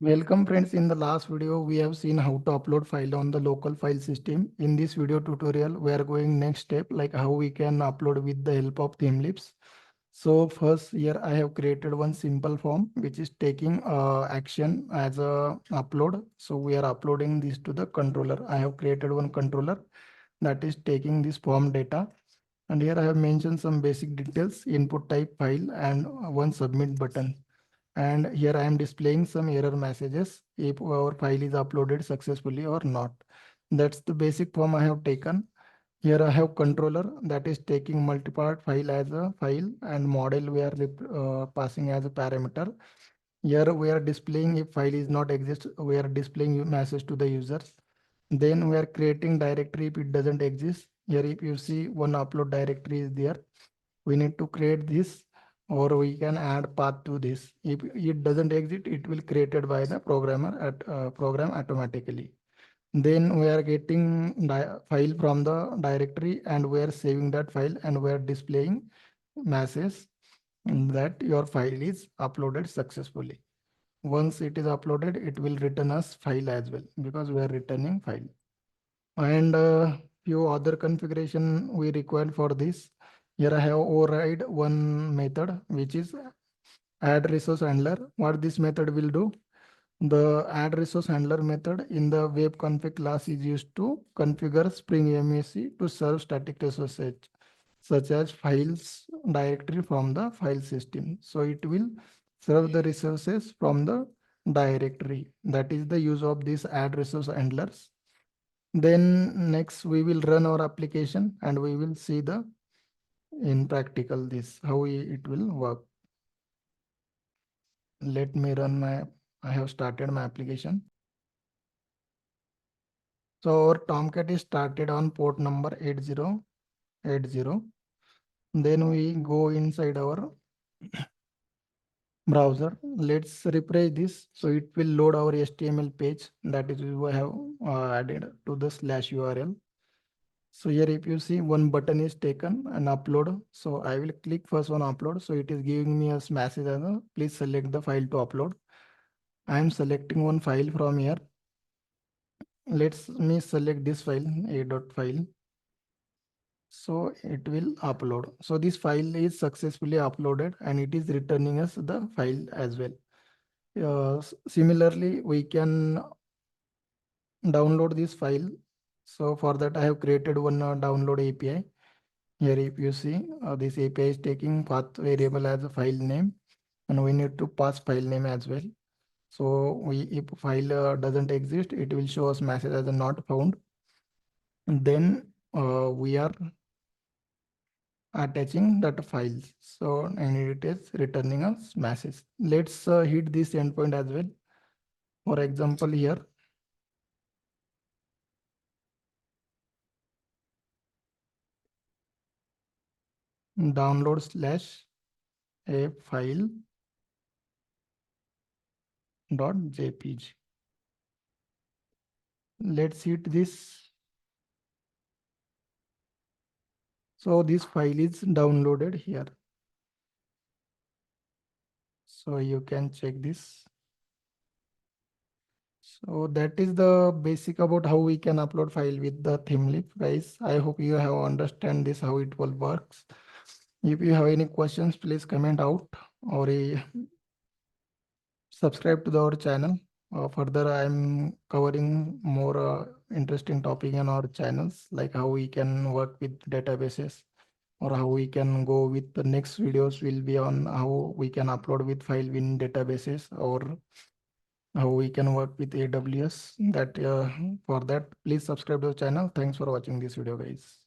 Welcome friends. In the last video, we have seen how to upload file on the local file system. In this video tutorial, we are going next step like how we can upload with the help of Thymeleafs. So first here I have created one simple form which is taking action as a upload. So we are uploading this to the controller. I have created one controller that is taking this form data. And here I have mentioned some basic details, input type file and one submit button. And here I am displaying some error messages if our file is uploaded successfully or not. That's the basic form I have taken. Here I have controller that is taking multipart file as a file and model we are passing as a parameter. Here we are displaying if file is not exist, we are displaying message to the users. Then we are creating directory if it doesn't exist. Here if you see one upload directory is there, we need to create this or we can add path to this. If it doesn't exist, it will created by the programmer at program automatically. Then we are getting file from the directory and we are saving that file and we are displaying message that your file is uploaded successfully. Once it is uploaded, it will return us file as well because we are returning file. And few other configuration we required for this. Here I have override one method which is add resource handler. What this method will do? The add resource handler method in the web config class is used to configure Spring MSC to serve static resources such as files directory from the file system. So it will serve the resources from the directory. That is the use of this add resource handlers. Then next we will run our application and we will see the in practical this how it will work. Let me run my, I have started my application. So our Tomcat is started on port number 8080. Then we go inside our browser. Let's refresh this. So it will load our HTML page that is we have added to the slash URL. So here if you see one button is taken and upload. So I will click first on upload. So it is giving me a message as a please select the file to upload. I am selecting one file from here. Let's me select this file a.file. So it will upload. So this file is successfully uploaded and it is returning us the file as well. Similarly, we can download this file. So for that I have created one download API. Here if you see this API is taking path variable as a file name and we need to pass file name as well. So we if file doesn't exist, it will show us message as a not found. And then we are attaching that files. So and it is returning us message. Let's hit this endpoint as well. For example, here download slash a file dot jpg. Let's hit this. So this file is downloaded here. So you can check this. So that is the basic about how we can upload file with the Thymeleaf, guys. I hope you have understand this how it will works. If you have any questions, please comment out or subscribe to our channel. Further, I'm covering more interesting topic in our channels, like how we can work with databases or how we can go with the next videos will be on how we can upload with file in databases or how we can work with AWS. That for that, please subscribe to the channel. Thanks for watching this video, guys.